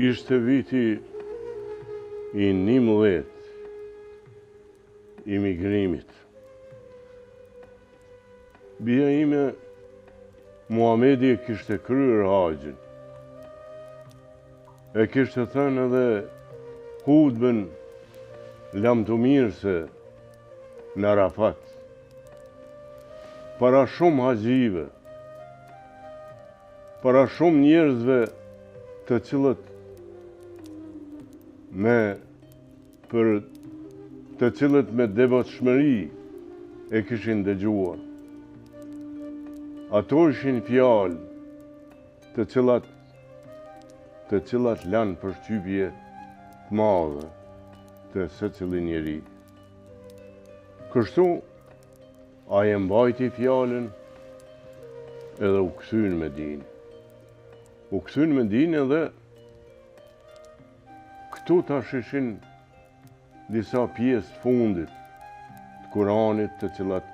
Ishte viti i 11 i migrimit. Bia ime, Muhamedi, kishte kryer haxhin. E kishte thënë edhe hutbën lamtumirëse në Arafat. Para shumë haxhive, para shumë njerëzve të cilët me devotshmëri e kishin dëgjuar. Ato ishin fjalë të cilat lanë përshtypje të madhe të secili njeri. Kështu, ai e mbajti fjalën edhe u kthye në Medinë. U kthye në Medinë edhe këtu tash ishin disa pjesë të fundit të Kuranit të cilat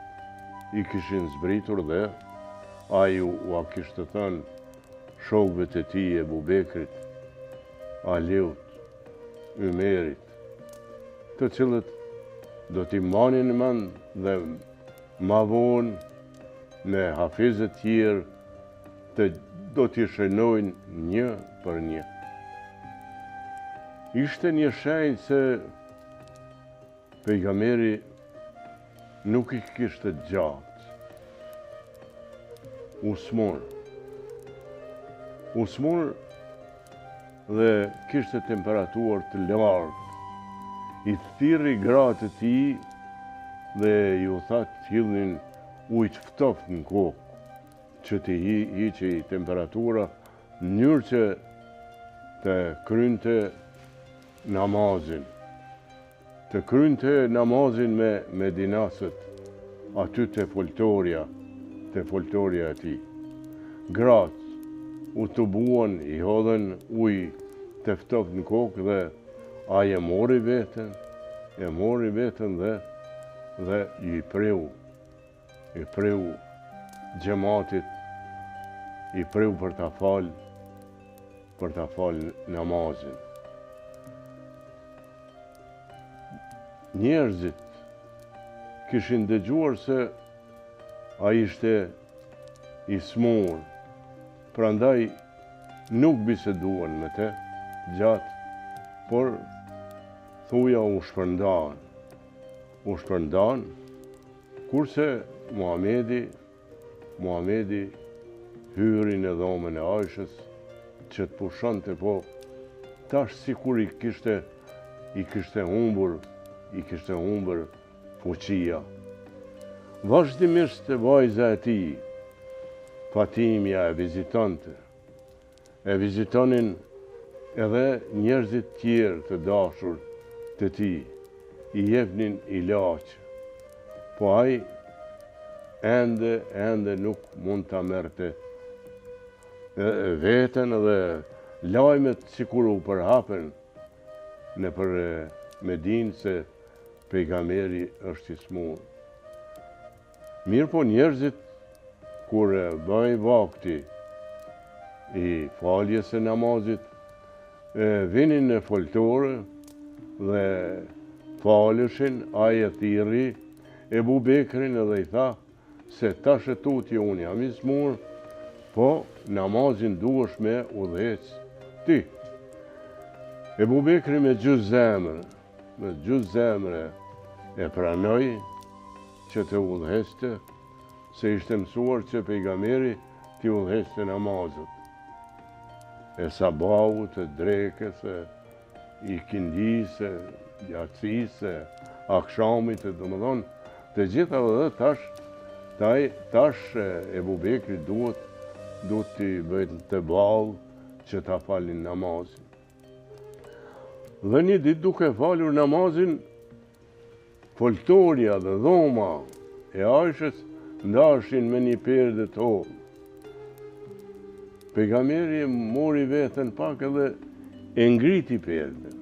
i kishin zbritur dhe ai u kishte thënë shokëve të tij Ebu Bekrit, Aliut, Ymerit, të cilët do t'i marrin në mend dhe ma vonë me hafizët tjerë do t'i shënojnë një për një. Ishte një shenjë se pejgamberi nuk i kishte gjatë. Usmur dhe kishte temperaturë të lartë. I thirri gratë të tij dhe ju tha të hidhnin ujë të ftoftë në kokë, që të hiqej temperatura në mënyrë që të krynte namazin. Të krynte namazin me medinasët aty te foltorja e tij. Gratë u tubuan, i hodhen ujë të ftoftë në kokë dhe ai e mori veten dhe i preu xhamatit, i preu për ta falë namazin. Njerëzit kishin dëgjuar se ai ishte i smur, prandaj nuk biseduan me të gjatë, por thuja u shpërndan, kurse Muhamedi hyri në dhomën e Aishës që të pushonte, po tash sikur i kishte humbur fuqia. Vazhdimisht vajza e tij, Fatimja, e vizitonin edhe njerëzit tjerë të dashur të tij, i jepnin ilaç, po ai ende nuk mund ta merrte veten dhe lajmet sikur u përhapen nëpër Medinë se pejgamberi është i smur. Mirë po njerëzit, kur bëj vakti i faljes së namazit, vinin në foltore dhe faleshin, ai e thirri Ebu Bekrin edhe i tha se tash e tutje unë jam i smur, po namazin duhesh me udhëhec ti. Ebu Bekri me gjysmë zemre e pranoi që të udhëhecte, se ishte mësuar që pejgamberi t'i udhëhecte namazet. E sabahut, e drekës, i kindis, jacis, akshamit, domethënë, të gjitha dhe tash Ebu Bekri duhet t'i bëjnë të ballë që ta falin namazin. Dhe një ditë duke falur namazin, foltorja dhe dhoma e Aishës ndashin me një perdë të hollë. Pejgamberi mori veten pak edhe e ngriti perdën.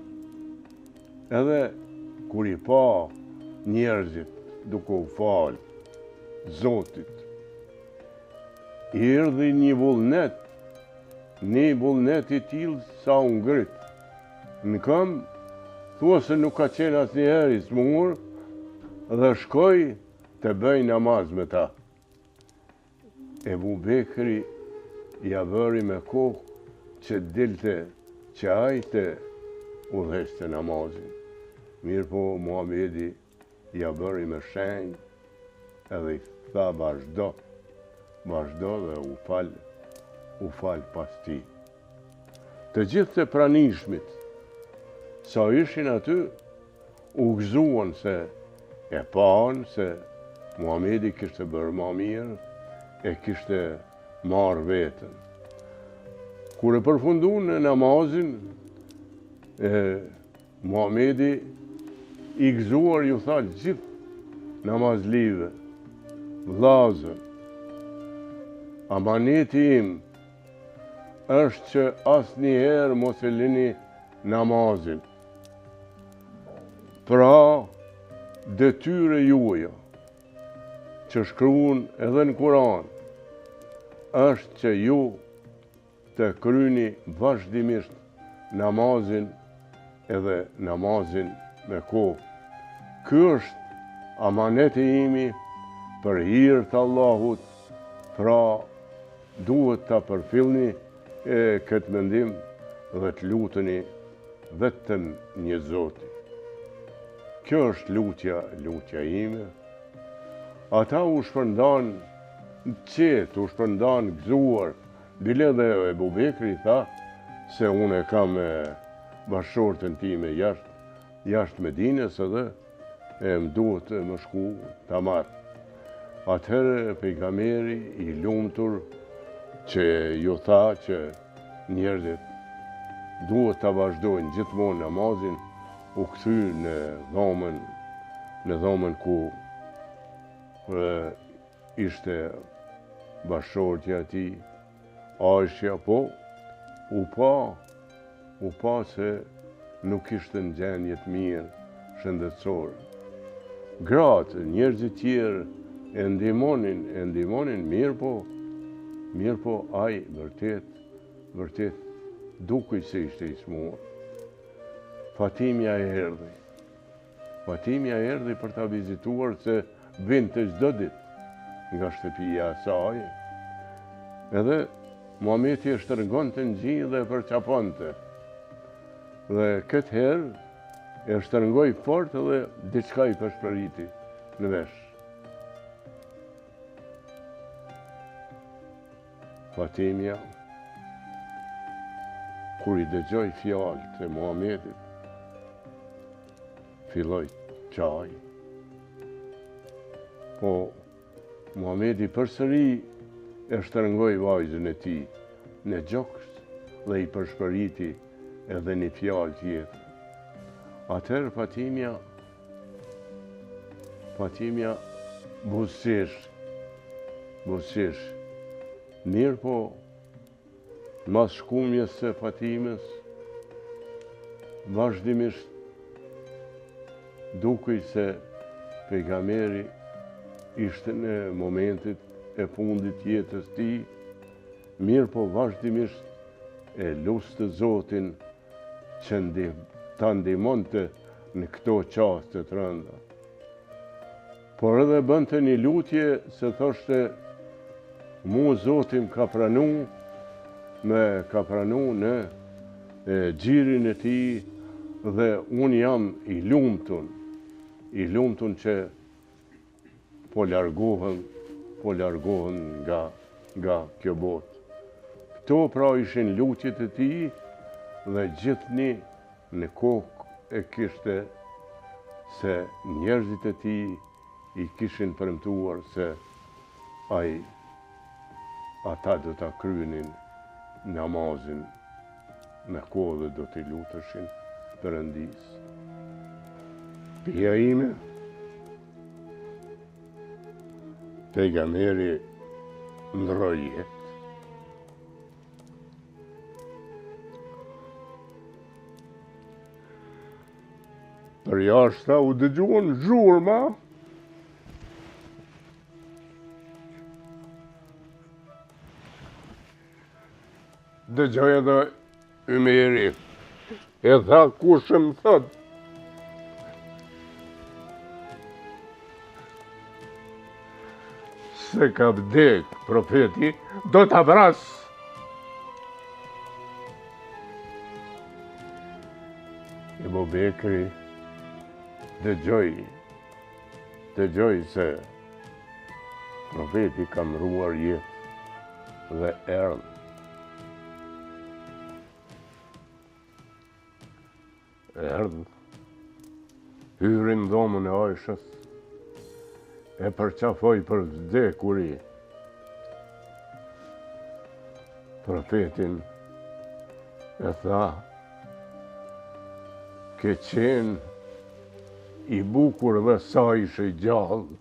Edhe kur i pa njerëzit duke u falë Zotit, i erdhi një vullnet një vullnet i tillë sa u ngrit në këmbë, thua se nuk ka qenë asnjëherë i smur dhe shkoi të bëj namaz me ta. Ebu Bekri ja bëri me kohë që dilte që ajte udhëheshte namazin. Mirë po Muhamedi ja bëri me shenjë edhe i tha vazhdo dhe u fal pas ti. Të gjithë të pranishmit sa ishin aty u gëzuan se e panë se Muhamedi kishte bërë ma mirë, e kishte marrë vetën. Kur e përfundu në namazin, Muhamedi i gëzuar ju tha gjithë namazlive, vllazën, amaneti im është që asnjëherë mos e lini namazin. Pra, detyre juaja që shkruan edhe në Kur'an është që ju të kryeni vazhdimisht namazin edhe namazin me kohë. Ky është amaneti imi për hir të Allahut, pra duhet ta përfillni këtë mendim dhe të luteni vetëm një Zoti. Kjo është lutja ime. Ata u shpërndan qetë, u shpërndan gëzuar. Bile dhe Ebu Bekri tha se unë e kam bashkëshorten time jashtë Medines edhe më duhet më shku ta marr. Atëherë pejgamberi i lumtur që ju tha që njerëzit duhet ta vazhdojnë gjithmonë namazin, u kthy në dhomën ku ishte bashkëshortja e tij, Aisha, po u pa se nuk ishte në gjendje të mirë shëndetësore. Gratë, njerëzit tjerë e ndihmonin mirë po ai vërtet dukej se ishte i smur. Fatimja erdhi për ta vizituar se vinte çdo ditë nga shtëpia e saj. Edhe Muhamedi e shtrëngonte në gjinjë dhe e përçaponte. Dhe këtë herë e shtrëngoi fort dhe diçka i përshpëriti në vesh. Fatimja, kur i dëgjoi fjalët e Muhamedit, filloi çaj. Po Muhamedi përsëri e shtrëngoi vajzën e tij në gjokst dhe i përshpëriti edhe një fjalë tjetër. Atëherë Fatimja buzëqish. Mirë po, mas shkumjes së Fatimës, vazhdimisht dukej se pejgamberi ishte në momentit e fundit jetës tij, mirë po vazhdimisht e luste Zotin që ta ndihmonte në këto qaste të rënda. Por edhe bënte një lutje se thoshte, mu Zotin ka pranu në xhirin e tij dhe unë jam i lumtun që po largohen nga kjo botë. Këto pra ishin lutjet e tij dhe gjithni në kokë e kishte se njerëzit e tij i kishin premtuar se ata do ta kryenin namazin me kohë dhe do t'i luteshin Perëndis. Pija ime, pejgamberi ndroi jetë. Për jashta u dëgjuan zhurma. Dëgjoj edhe Ymeri, e tha kush më thot, se ka vdek profeti, do t'a vras. Ebu Bekri dëgjoj se profeti ka mbruar jetë dhe erdhë. Erdhë, hyri në dhomën e Ajshës, e përqafoj për vdekuri. Profetin e tha, ke qenë i bukur dhe sa ishe gjallë,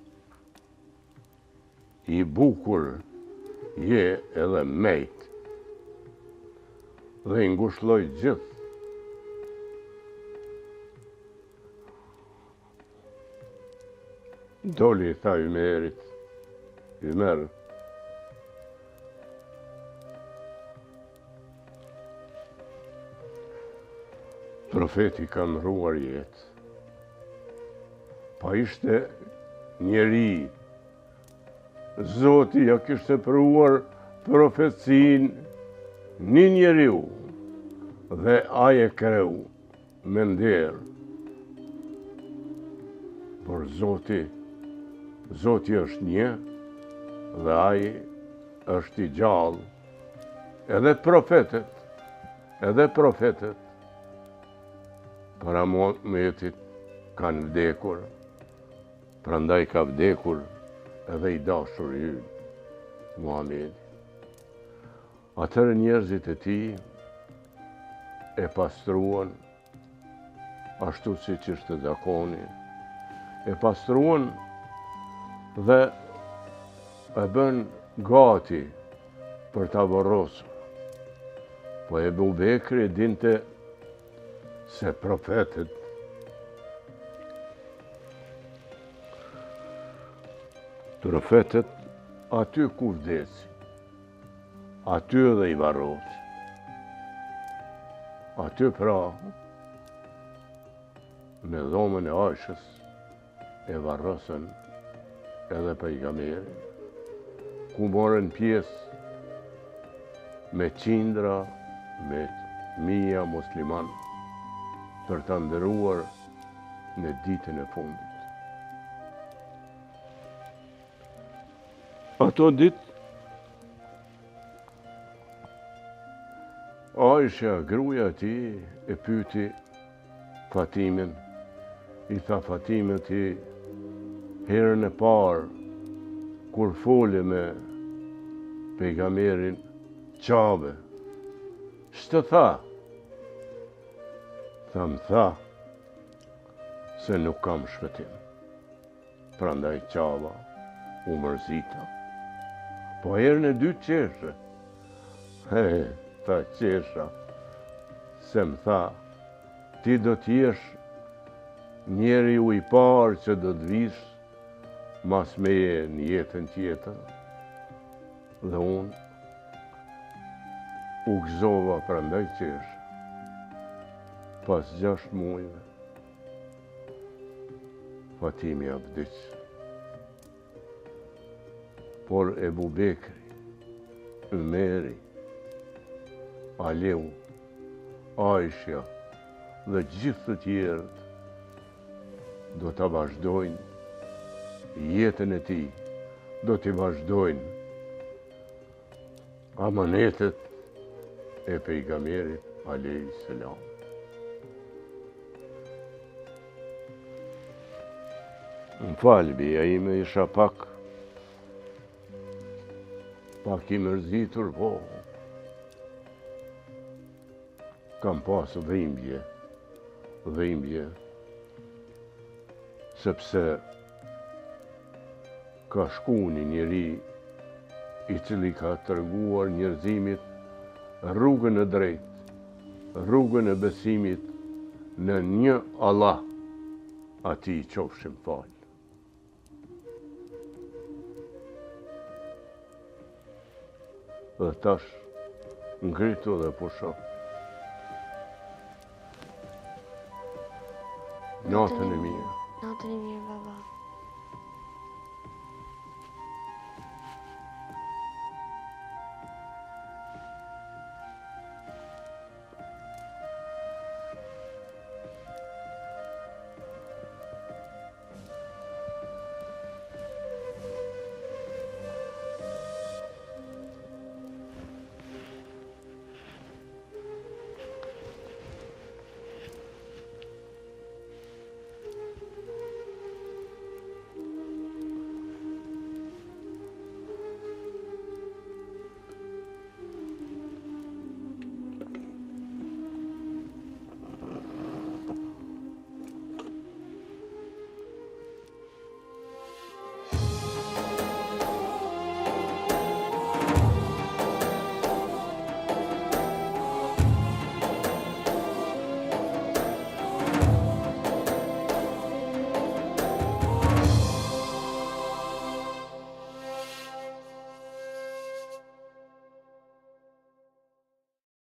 i bukur je edhe mejt, dhe i ngushloj gjithë. Doli i tha Ymerit, Ymer, profeti ka mbruar jetë, pa ishte njeri, Zoti ja kishte pruar profecin një njeriu, dhe aje kreu me nderë. Por Zoti është një, dhe aje është i gjallë. Edhe profetet, para Muhametit kanë vdekur, prandaj ka vdekur edhe i dashur ynë, Muhamedi. Atëherë njerëzit e tij e pastruan, ashtu siç ishte zakoni, e pastruan dhe e bën gati për ta varrosur. Po Ebu Bekri dinte se profetet aty ku vdesin, aty edhe i varrosin. Aty pra, në dhomën e Ajshës, e varrosën edhe pejgamberin, ku morën pjesë me qindra, me mija musliman, për të ndëruar në ditën e fundit. Ato ditë, Aisha, gruaja e tij, e pyeti Fatimin, i tha Fatime ti, herën e parë, kur fole me pejgamberin Qabe, ç'të tha? Më tha se nuk kam shpëtim. Prandaj Qaba u mërzita. Po herën e dytë qeshe. Ta qesha, se më tha, ti do t'jesh njeri u i parë që do t'vish mas meje në jetën tjetër, dhe unë u gëzova prandaj qesha. Pas 6 muajve, Fatimi ja vdiq. Por Ebu Bekri, Ymeri, Aliu, Aisha dhe gjithë të tjerët do të vazhdojnë jetën e tij, do të vazhdojnë amanetet e pejgamberit alayhis salam. Më falë, bia ime isha pak i mërzitur, po kam pasë dhimbje, sepse ka shku një njeri i cili ka treguar njerëzimit rrugën e drejtë, rrugën e besimit në një Allah, ati i qofshim falë. Dhe tash ngritu dhe po shoh. Natën e mirë. Natën e mirë, baba.